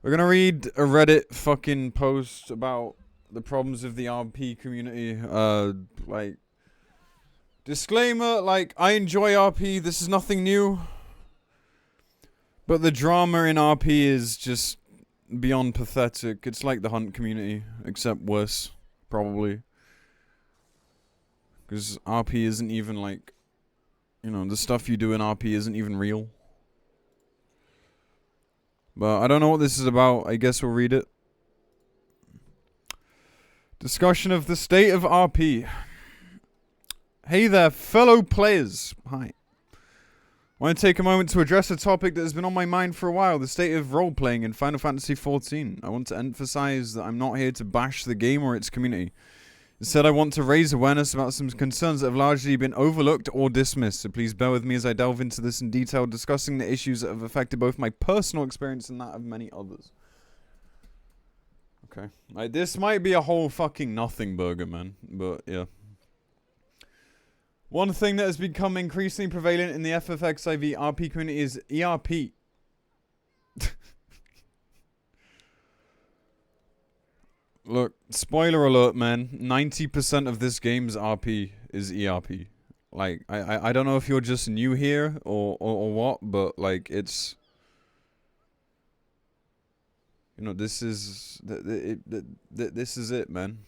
We're gonna read a Reddit fucking post about the problems of the RP community. Like, disclaimer, like, I enjoy RP, this is nothing new. But the drama in RP is just beyond pathetic. It's like the Hunt community, except worse, probably. Because RP isn't even like, you know, the stuff you do in RP isn't even real. But I don't know what this is about. I guess we'll read it. Discussion of the state of RP. Hey there, fellow players. Hi. I want to take a moment to address a topic that has been on my mind for a while, the state of role-playing in Final Fantasy XIV. I want to emphasize that I'm not here to bash the game or its community. Instead, I want to raise awareness about some concerns that have largely been overlooked or dismissed, so please bear with me as I delve into this in detail, discussing the issues that have affected both my personal experience and that of many others. Okay. Like, this might be a whole fucking nothing burger, man, but yeah. One thing that has become increasingly prevalent in the FFXIV RP community is ERP. Look, spoiler alert, man. 90% of this game's RP is ERP. Like, I don't know if you're just new here or what, but like, it's, you know, this is this is it, man.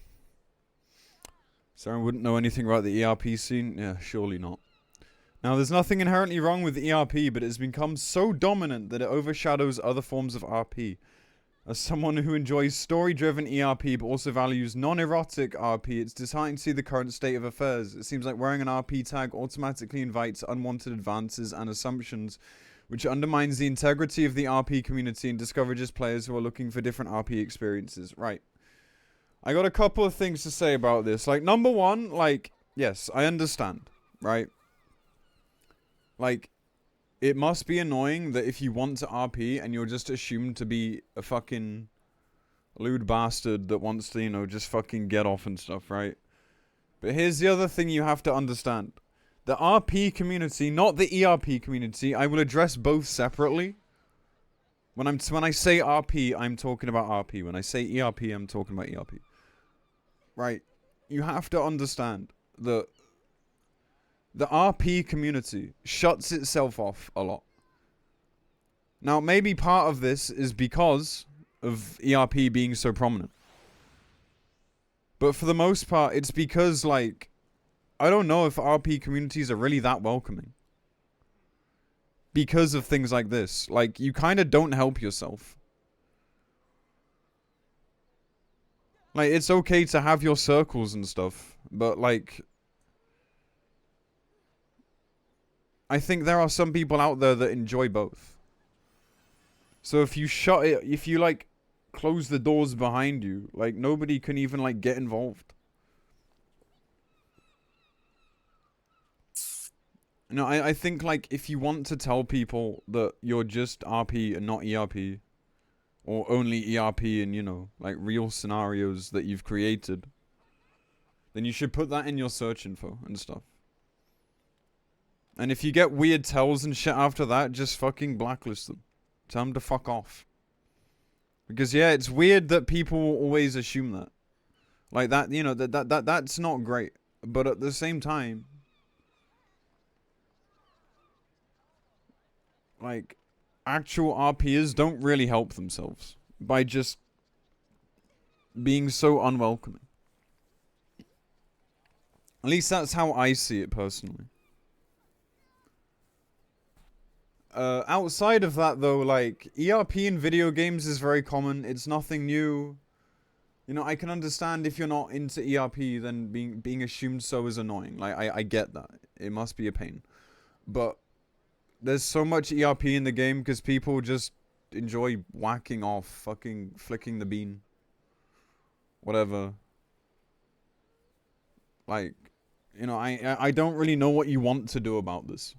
Sarah wouldn't know anything about the ERP scene? Yeah, surely not. Now, there's nothing inherently wrong with ERP, but it has become so dominant that it overshadows other forms of RP. As someone who enjoys story-driven ERP but also values non-erotic RP, it's disheartening to see the current state of affairs. It seems like wearing an RP tag automatically invites unwanted advances and assumptions, which undermines the integrity of the RP community and discourages players who are looking for different RP experiences. Right. I got a couple of things to say about this. Like, number one, like, yes, I understand, right? Like, it must be annoying that if you want to RP and you're just assumed to be a fucking lewd bastard that wants to, you know, just fucking get off and stuff, right? But here's the other thing you have to understand. The RP community, not the ERP community, I will address both separately. When I say RP, I'm talking about RP. When I say ERP, I'm talking about ERP. Right? You have to understand that the RP community shuts itself off a lot. Now, maybe part of this is because of ERP being so prominent. But for the most part, it's because, like, I don't know if RP communities are really that welcoming. Because of things like this. Like, you kind of don't help yourself. Like, it's okay to have your circles and stuff, but, like, I think there are some people out there that enjoy both. So if you shut it, if you, like, close the doors behind you, like, nobody can even, like, get involved. No, I think, like, if you want to tell people that you're just RP and not ERP, or only ERP in, you know, like, real scenarios that you've created, then you should put that in your search info and stuff. And if you get weird tells and shit after that, just fucking blacklist them. Tell them to fuck off. Because, yeah, it's weird that people will always assume that. Like, that, you know, that's not great. But at the same time, like, actual RPers don't really help themselves by just being so unwelcoming. At least that's how I see it personally. Outside of that, though, like, ERP in video games is very common. It's nothing new. You know, I can understand if you're not into ERP, then being assumed so is annoying. Like, I get that. It must be a pain. But there's so much ERP in the game because people just enjoy whacking off, fucking flicking the bean. Whatever. Like, you know, I don't really know what you want to do about this.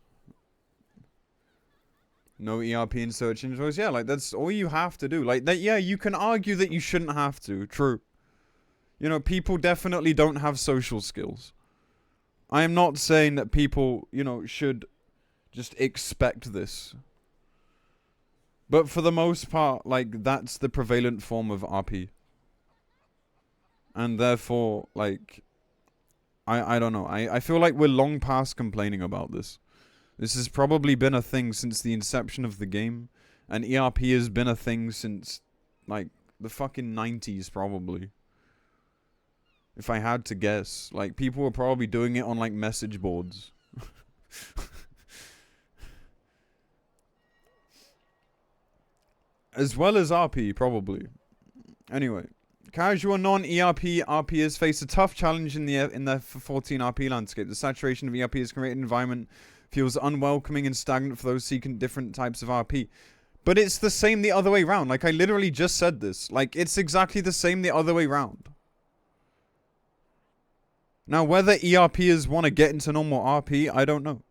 No ERP in search engines. Yeah, like, that's all you have to do. Like, that, yeah, you can argue that you shouldn't have to. True. You know, people definitely don't have social skills. I am not saying that people, you know, should just expect this. But for the most part, like, that's the prevalent form of RP. And therefore, like, I don't know. I feel like we're long past complaining about this. This has probably been a thing since the inception of the game. And ERP has been a thing since, like, the fucking 90s, probably. If I had to guess. Like, people were probably doing it on, like, message boards. As well as RP, probably. Anyway. Casual non-ERP RPers face a tough challenge in the 14 RP landscape. The saturation of ERP has created an environment feels unwelcoming and stagnant for those seeking different types of RP. But it's the same the other way around. Like, I literally just said this. Like, it's exactly the same the other way around. Now, whether ERPers want to get into normal RP, I don't know.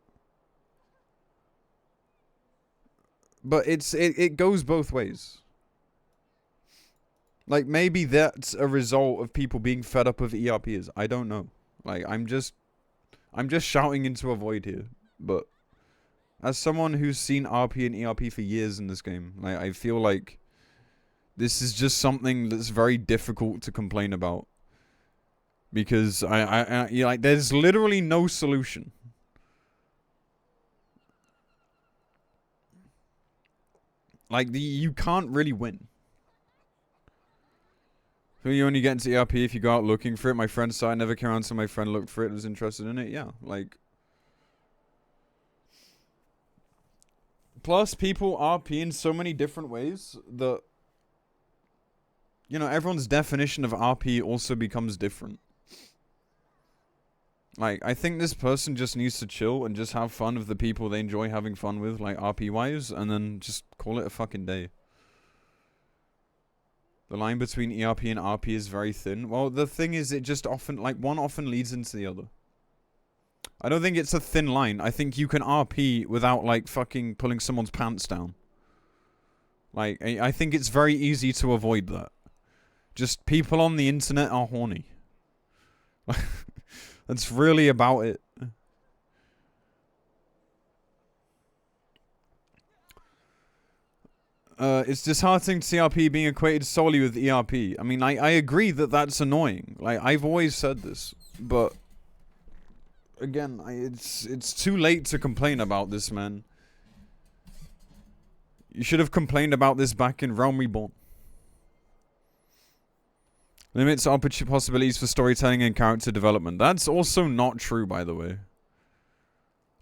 But it goes both ways. Like, maybe that's a result of people being fed up of ERPs. I don't know. Like, I'm just shouting into a void here. But as someone who's seen RP and ERP for years in this game, like, I feel like this is just something that's very difficult to complain about. Because like, there's literally no solution. Like, you can't really win. So you only get into ERP if you go out looking for it. My friend saw it, never came around, so my friend looked for it, was interested in it. Yeah, like. Plus, people RP in so many different ways that, you know, everyone's definition of RP also becomes different. Like, I think this person just needs to chill and just have fun with the people they enjoy having fun with, like, RP-wise, and then just call it a fucking day. The line between ERP and RP is very thin. Well, the thing is, it just often, like, one often leads into the other. I don't think it's a thin line. I think you can RP without, like, fucking pulling someone's pants down. Like, I think it's very easy to avoid that. Just people on the internet are horny. That's really about it. It's disheartening to see RP being equated solely with ERP. I mean, I agree that that's annoying. Like, I've always said this, but again, it's too late to complain about this, man. You should have complained about this back in Realm Reborn. Limits possibilities for storytelling and character development. That's also not true, by the way.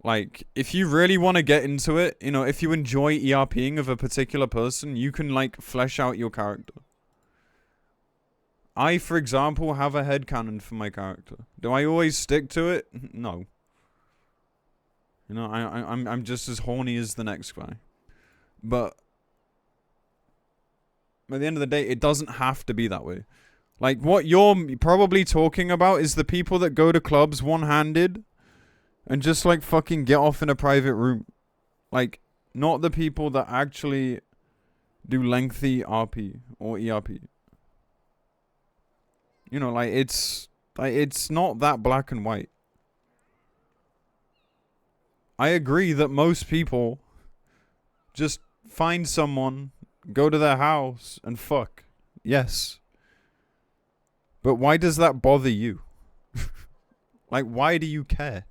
Like, if you really want to get into it, you know, if you enjoy ERPing of a particular person, you can, like, flesh out your character. I, for example, have a headcanon for my character. Do I always stick to it? No. You know, I'm just as horny as the next guy. But at the end of the day, it doesn't have to be that way. Like, what you're probably talking about is the people that go to clubs one-handed and just, like, fucking get off in a private room. Like, not the people that actually do lengthy RP or ERP. You know, like, it's not that black and white. I agree that most people just find someone, go to their house, and fuck. Yes. But why does that bother you? Like, why do you care?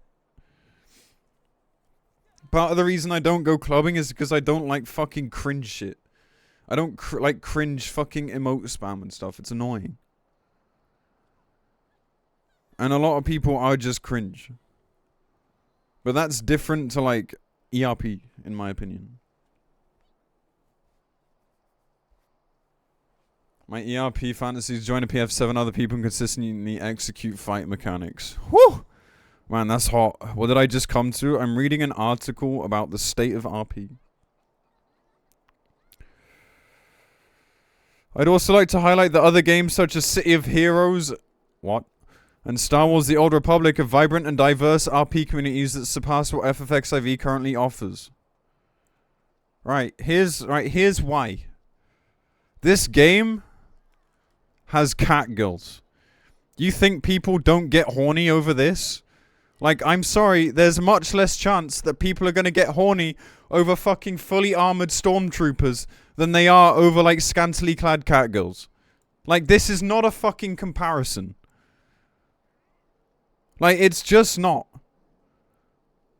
Part of the reason I don't go clubbing is because I don't like fucking cringe shit. I don't like cringe fucking emote spam and stuff. It's annoying. And a lot of people are just cringe. But that's different to, like, ERP, in my opinion. My ERP fantasies: join a PF7 other people and consistently execute fight mechanics. Whew! Man, that's hot. What did I just come to? I'm reading an article about the state of RP. I'd also like to highlight that other games such as City of Heroes... What? And Star Wars The Old Republic have vibrant and diverse RP communities that surpass what FFXIV currently offers. Here's why. This game has cat girls. You think people don't get horny over this? Like, I'm sorry, there's much less chance that people are gonna get horny over fucking fully armored stormtroopers than they are over, like, scantily clad catgirls. Like, this is not a fucking comparison. Like, it's just not.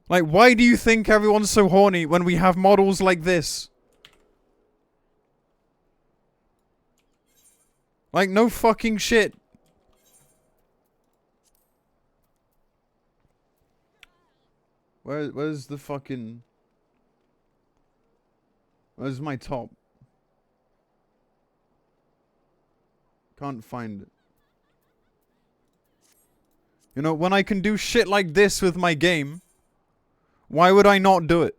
Like, why do you think everyone's so horny when we have models like this? Like, no fucking shit. Where's the fucking... Where's my top? Can't find it. You know, when I can do shit like this with my game, why would I not do it?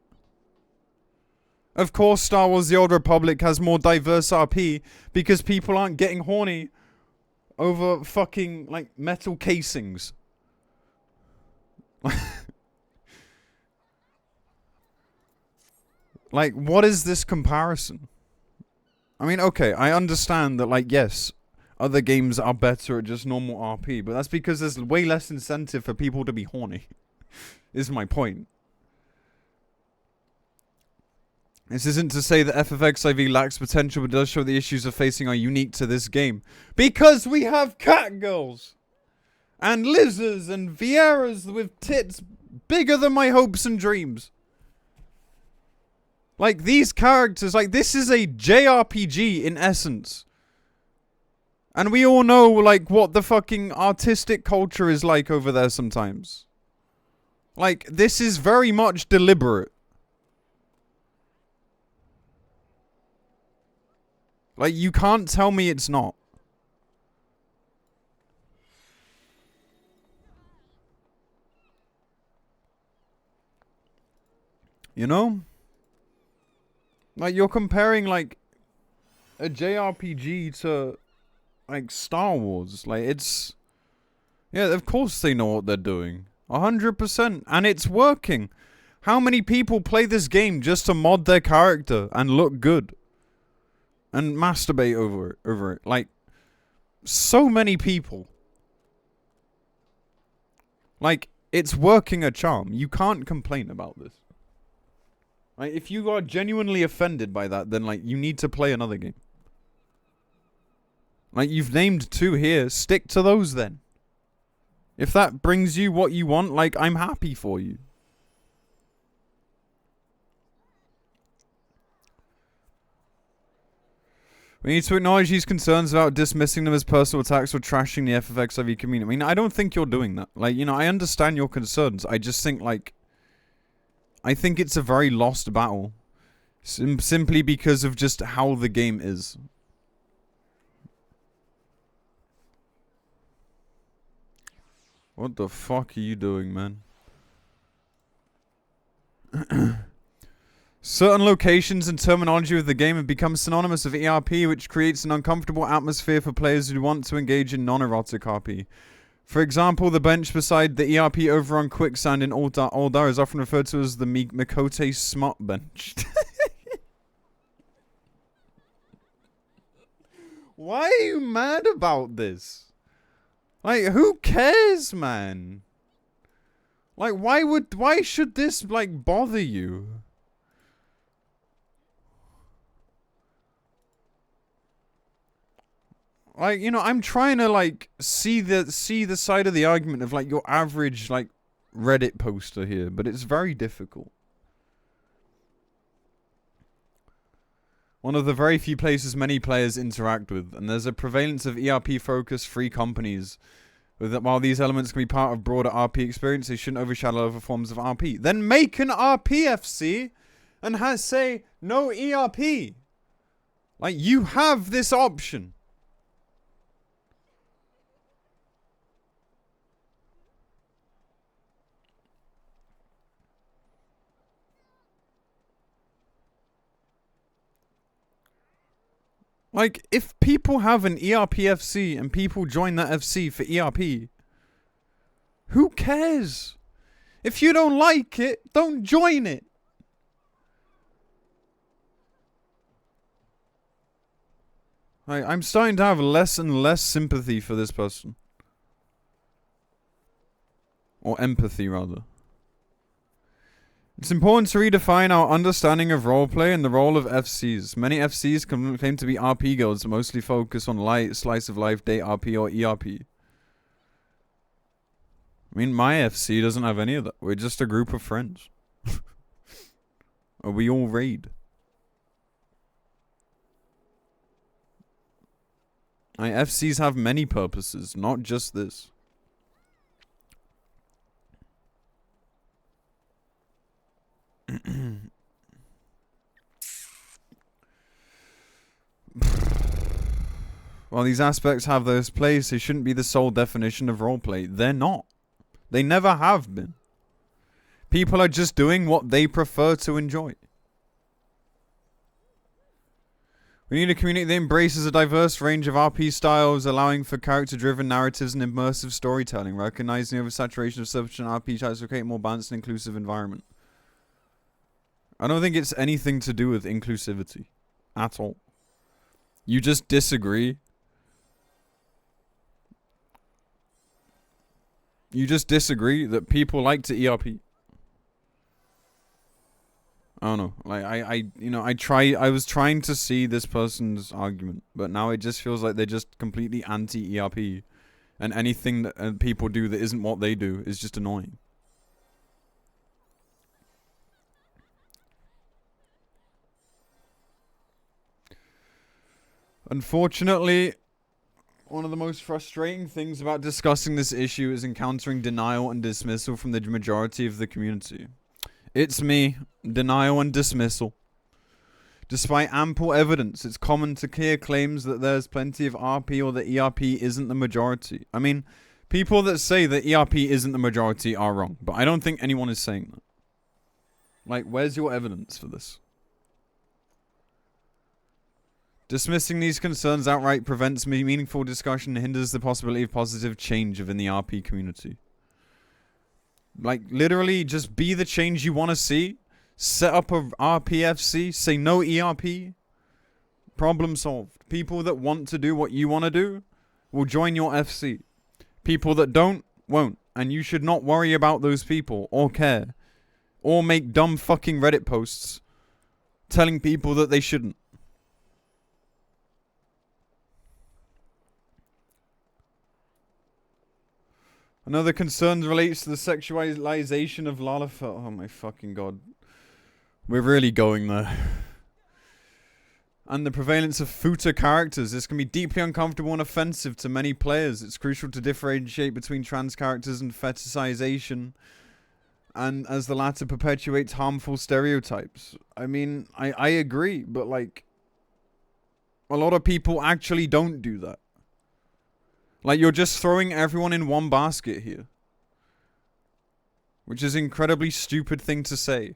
Of course, Star Wars The Old Republic has more diverse RP because people aren't getting horny over fucking, like, metal casings. Like, what is this comparison? I mean, okay, I understand that, like, yes, other games are better at just normal RP, but that's because there's way less incentive for people to be horny. Is my point. This isn't to say that FFXIV lacks potential, but does show the issues of facing are unique to this game. Because we have catgirls! And lizards and Vieras with tits bigger than my hopes and dreams. Like, these characters, like, this is a JRPG in essence. And we all know, like, what the fucking artistic culture is like over there sometimes. Like, this is very much deliberate. Like, you can't tell me it's not. You know? Like, you're comparing, like, a JRPG to, like, Star Wars. Like, it's... Yeah, of course they know what they're doing. 100%. And it's working. How many people play this game just to mod their character and look good? And masturbate over it. Like, so many people. Like, it's working a charm. You can't complain about this. Like, if you are genuinely offended by that, then, like, you need to play another game. Like, you've named 2 here. Stick to those, then. If that brings you what you want, like, I'm happy for you. We need to acknowledge these concerns without dismissing them as personal attacks or trashing the FFXIV community. I mean, I don't think you're doing that. Like, you know, I understand your concerns. I just think, like... I think it's a very lost battle. Simply because of just how the game is. What the fuck are you doing, man? Certain locations and terminology of the game have become synonymous with ERP, which creates an uncomfortable atmosphere for players who want to engage in non-erotic RP. For example, the bench beside the ERP overrun quicksand in Aldar is often referred to as the Mikote Smut Bench. Why are you mad about this? Like, who cares, man? Like, why should this, like, bother you? Like, you know, I'm trying to, like, see the side of the argument of, like, your average, like, Reddit poster here, but it's very difficult. One of the very few places many players interact with, and there's a prevalence of ERP-focused free companies. While these elements can be part of broader RP experience, they shouldn't overshadow other forms of RP. Then make an RPFC and say, no ERP. Like, you have this option. Like, if people have an ERPFC and people join that FC for ERP, who cares? If you don't like it, don't join it. I'm starting to have less and less sympathy for this person. Or empathy, rather. It's important to redefine our understanding of roleplay and the role of FCs. Many FCs claim to be RP guilds that mostly focus on light, slice of life, date RP, or ERP. I mean, my FC doesn't have any of that. We're just a group of friends. We all raid. FCs have many purposes, not just this. While these aspects have their place, they shouldn't be the sole definition of roleplay. They're not. They never have been. People are just doing what they prefer to enjoy. We need a community that embraces a diverse range of RP styles, allowing for character-driven narratives and immersive storytelling, recognizing the oversaturation of sufficient RP types to create a more balanced and inclusive environment. I don't think it's anything to do with inclusivity. At all. You just disagree. You just disagree that people like to ERP. I don't know. Like I was trying to see this person's argument, but now it just feels like they're just completely anti-ERP, and anything that people do that isn't what they do is just annoying. Unfortunately, one of the most frustrating things about discussing this issue is encountering denial and dismissal from the majority of the community. It's me, denial and dismissal. Despite ample evidence, it's common to hear claims that there's plenty of RP or that ERP isn't the majority. I mean, people that say that ERP isn't the majority are wrong, but I don't think anyone is saying that. Like, where's your evidence for this? Dismissing these concerns outright prevents meaningful discussion and hinders the possibility of positive change within the RP community. Like, literally, just be the change you want to see. Set up a RPFC. Say no ERP. Problem solved. People that want to do what you want to do will join your FC. People that don't, won't. And you should not worry about those people or care. Or make dumb fucking Reddit posts telling people that they shouldn't. Another concern relates to the sexualization of Lalafell. Oh my fucking god. We're really going there. And the prevalence of futa characters. This can be deeply uncomfortable and offensive to many players. It's crucial to differentiate between trans characters and fetishization, and as the latter perpetuates harmful stereotypes. I mean, I agree, but like, a lot of people actually don't do that. Like, you're just throwing everyone in one basket here. Which is an incredibly stupid thing to say.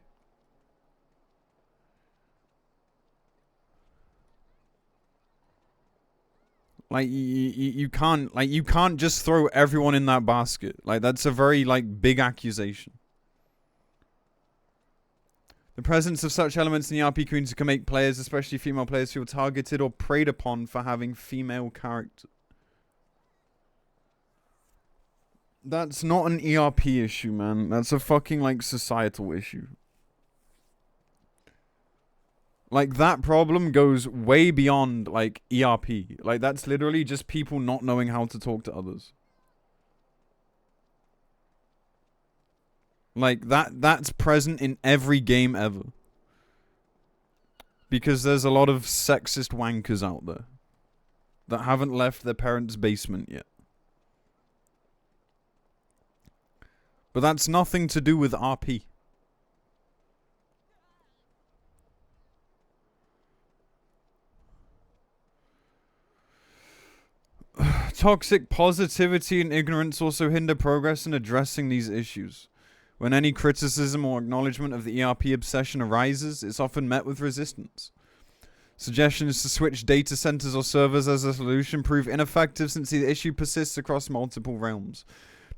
Like, you can't just throw everyone in that basket. Like, that's a very, like, big accusation. The presence of such elements in the RP community can make players, especially female players, feel targeted or preyed upon for having female characters. That's not an ERP issue, man. That's a fucking, like, societal issue. Like, that problem goes way beyond, like, ERP. Like, that's literally just people not knowing how to talk to others. Like, that's present in every game ever. Because there's a lot of sexist wankers out there that haven't left their parents' basement yet. But that's nothing to do with RP. Toxic positivity and ignorance also hinder progress in addressing these issues. When any criticism or acknowledgement of the ERP obsession arises, it's often met with resistance. Suggestions to switch data centers or servers as a solution prove ineffective since the issue persists across multiple realms.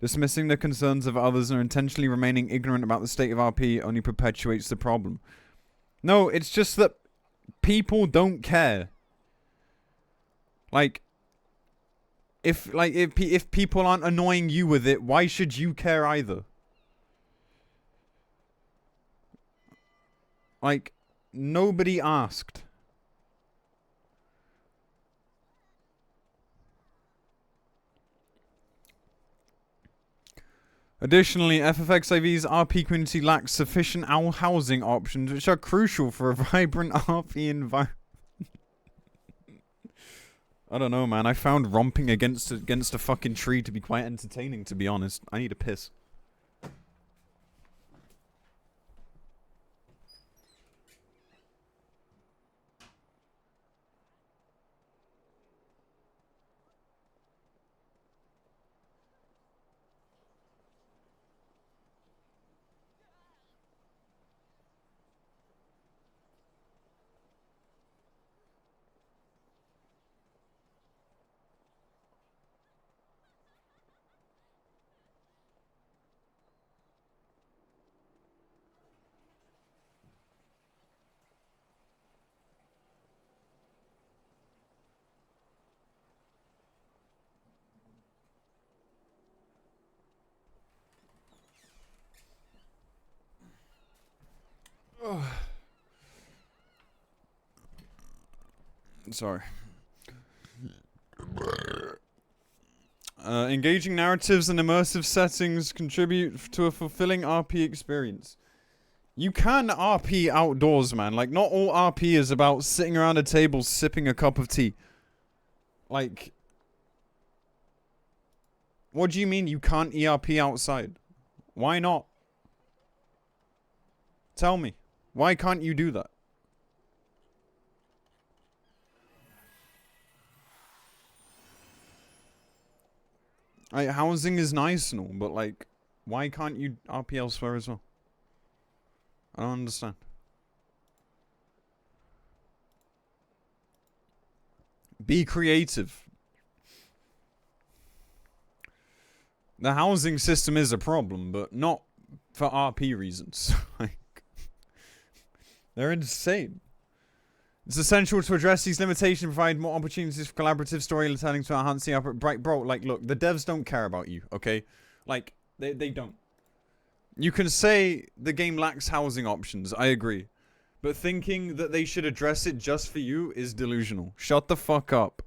Dismissing the concerns of others and intentionally remaining ignorant about the state of RP only perpetuates the problem. No, it's just that people don't care. Like, if people aren't annoying you with it, why should you care either? Like, nobody asked. Additionally, FFXIV's RP community lacks sufficient housing options, which are crucial for a vibrant RP environment. I don't know, man. I found romping against a fucking tree to be quite entertaining, to be honest. I need a piss. Sorry. Engaging narratives and immersive settings contribute to a fulfilling RP experience. You can RP outdoors, man. Like, not all RP is about sitting around a table sipping a cup of tea. Like, what do you mean you can't ERP outside? Why not? Tell me. Why can't you do that? Like, housing is nice and all, but like, why can't you RP elsewhere as well? I don't understand. Be creative. The housing system is a problem, but not for RP reasons. Like, they're insane. It's essential to address these limitations and provide more opportunities for collaborative storytelling to enhance the upper bright. Bro, like, look, the devs don't care about you, okay? Like, they don't. You can say the game lacks housing options, I agree. But thinking that they should address it just for you is delusional. Shut the fuck up.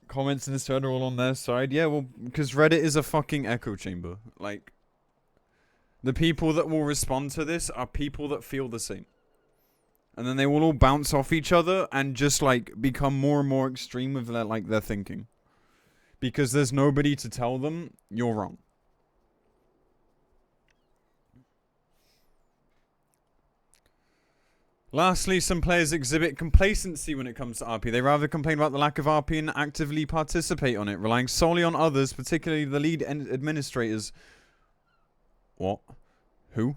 Comments in this thread are all on their side. Yeah, well, because Reddit is a fucking echo chamber. Like, the people that will respond to this are people that feel the same. And then they will all bounce off each other and just, like, become more and more extreme with their, like, their thinking. Because there's nobody to tell them, you're wrong. Lastly, some players exhibit complacency when it comes to RP. They rather complain about the lack of RP and actively participate on it, relying solely on others, particularly the lead administrators. What? Who?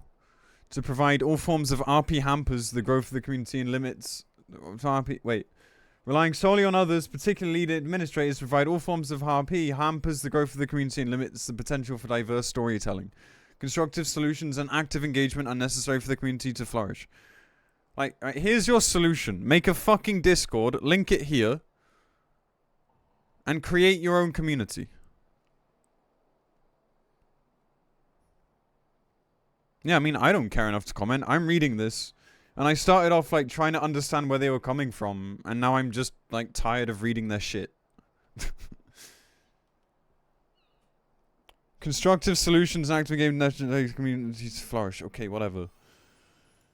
To provide all forms of RP hampers the growth of the community and limits... RP... Wait. Relying solely on others, particularly lead administrators, to provide all forms of RP hampers the growth of the community and limits the potential for diverse storytelling. Constructive solutions and active engagement are necessary for the community to flourish. Like, right, here's your solution. Make a fucking Discord, link it here, and create your own community. Yeah, I mean, I don't care enough to comment. I'm reading this, and I started off, like, trying to understand where they were coming from, and now I'm just, like, tired of reading their shit. Constructive solutions and active engagement communities to flourish. Okay, whatever.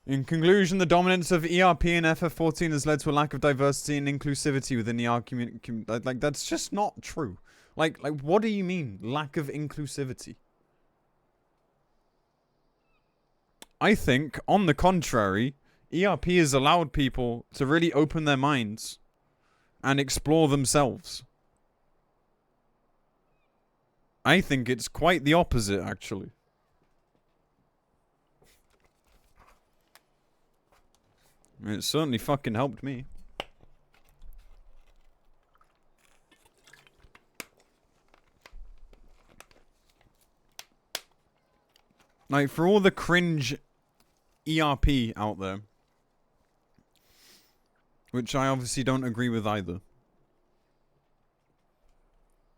In conclusion, the dominance of ERP and FF14 has led to a lack of diversity and inclusivity within the ER community. Like, that's just not true. Like, what do you mean, lack of inclusivity? I think, on the contrary, ERP has allowed people to really open their minds and explore themselves. I think it's quite the opposite, actually. It certainly fucking helped me. Like, for all the cringe ERP out there, which I obviously don't agree with either.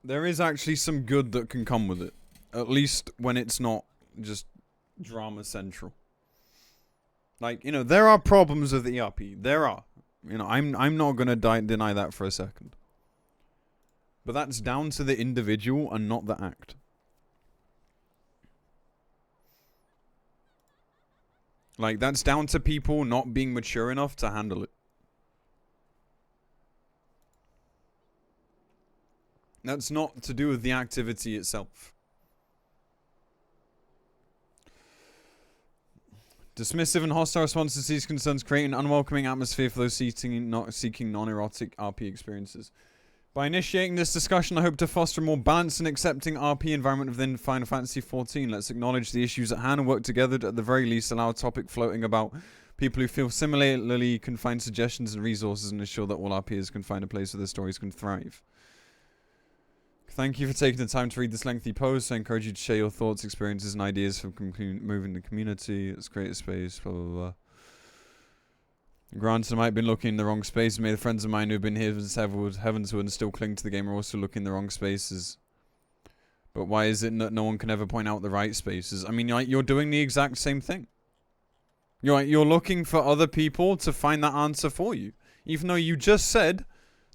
There is actually some good that can come with it. At least when it's not just drama central. Like, you know, there are problems with the ERP. There are. You know, I'm not gonna deny that for a second. But that's down to the individual and not the act. Like, that's down to people not being mature enough to handle it. That's not to do with the activity itself. Dismissive and hostile responses to these concerns create an unwelcoming atmosphere for those seeking non-erotic RP experiences. By initiating this discussion, I hope to foster a more balanced and accepting RP environment within Final Fantasy XIV. Let's acknowledge the issues at hand and work together to, at the very least, allow a topic floating about people who feel similarly can find suggestions and resources and ensure that all RPers can find a place where their stories can thrive. Thank you for taking the time to read this lengthy post. I encourage you to share your thoughts, experiences, and ideas for moving the community. Let's create a space, blah, blah, blah. Granted, I might have been looking in the wrong spaces. May the friends of mine who have been here since heavens and still cling to the game are also looking in the wrong spaces. But why is it that no one can ever point out the right spaces? I mean, you're doing the exact same thing. You're looking for other people to find that answer for you. Even though you just said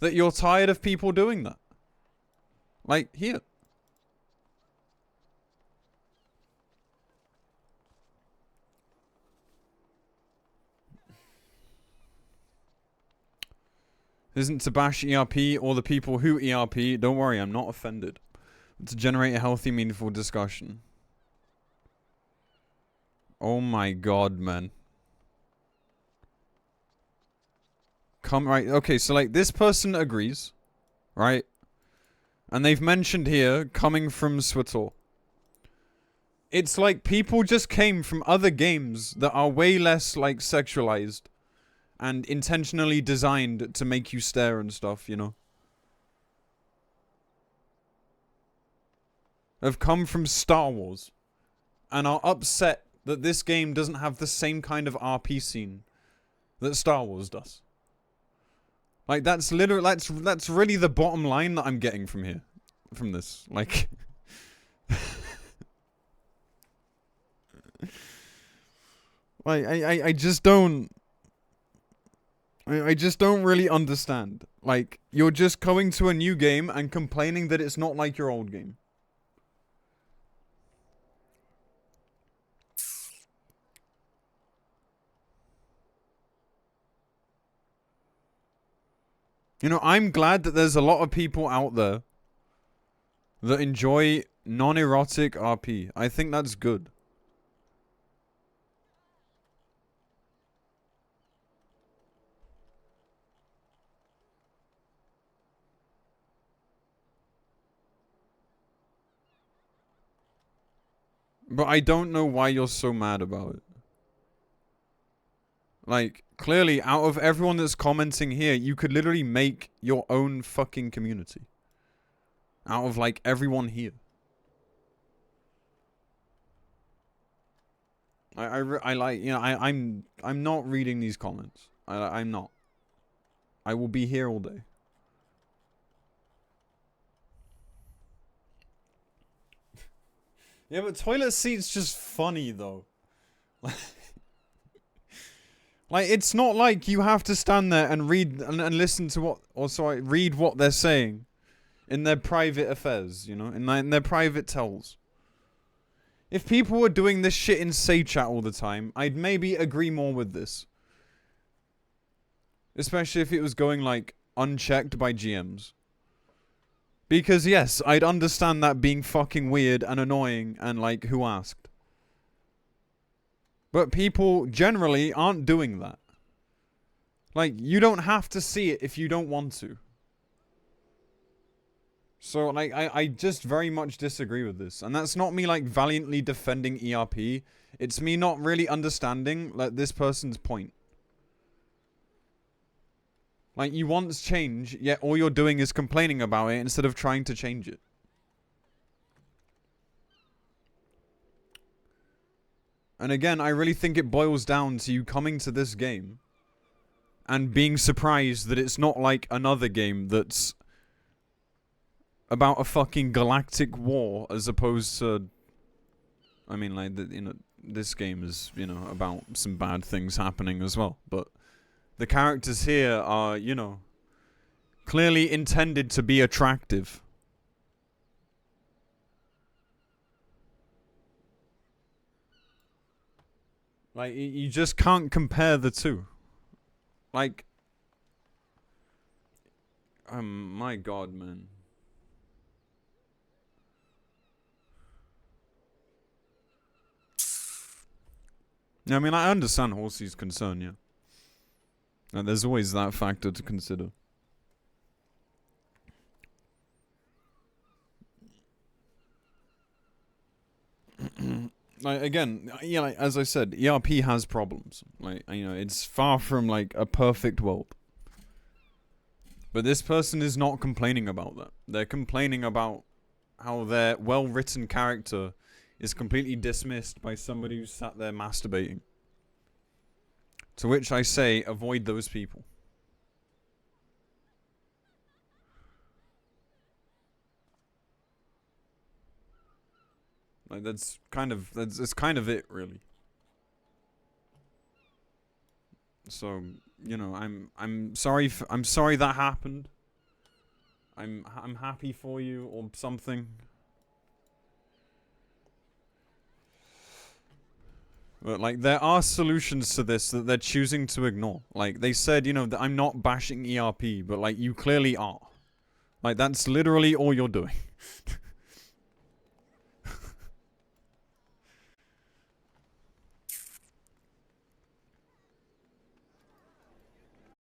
that you're tired of people doing that. Like, here. Isn't to bash ERP or the people who ERP. Don't worry, I'm not offended. To generate a healthy, meaningful discussion. Oh my god, man. Right, okay, so like, this person agrees. Right? And they've mentioned here, coming from SWTOR. It's like people just came from other games that are way less, like, sexualized. And intentionally designed to make you stare and stuff, you know. Have come from Star Wars. And are upset that this game doesn't have the same kind of RP scene that Star Wars does. Like, that's literally, that's really the bottom line that I'm getting from here. From this. Like... like, I just don't... I just don't really understand. Like, you're just going to a new game and complaining that it's not like your old game. You know, I'm glad that there's a lot of people out there that enjoy non-erotic RP. I think that's good. But I don't know why you're so mad about it. Like, clearly, out of everyone that's commenting here, you could literally make your own fucking community. Out of, like, everyone here. I like, you know, I'm not reading these comments. I'm not. I will be here all day. Yeah, but toilet seat's just funny, though. Like, it's not like you have to stand there and read and listen to what... Or, sorry, read what they're saying. In their private affairs, you know? In their private tells. If people were doing this shit in Say Chat all the time, I'd maybe agree more with this. Especially if it was going, like, unchecked by GMs. Because, yes, I'd understand that being fucking weird and annoying and, like, who asked. But people generally aren't doing that. Like, you don't have to see it if you don't want to. So, like, I just very much disagree with this. And that's not me, like, valiantly defending ERP. It's me not really understanding, like, this person's point. Like, you want change, yet all you're doing is complaining about it instead of trying to change it. And again, I really think it boils down to you coming to this game and being surprised that it's not like another game that's about a fucking galactic war as opposed to, I mean, like, this game is, about some bad things happening as well, but the characters here are, clearly intended to be attractive. Like, you just can't compare the two. Like, my god, man. I mean, I understand Horsey's concern, yeah. And there's always that factor to consider. Like, again, yeah, like, as I said, ERP has problems. Like, it's far from, like, a perfect world. But this person is not complaining about that. They're complaining about how their well-written character is completely dismissed by somebody who sat there masturbating. To which I say, avoid those people. Like, that's kind of it, really. So, I'm sorry I'm sorry that happened. I'm happy for you or something. But, like, there are solutions to this that they're choosing to ignore. Like, they said, that I'm not bashing ERP, but, like, you clearly are. Like, that's literally all you're doing.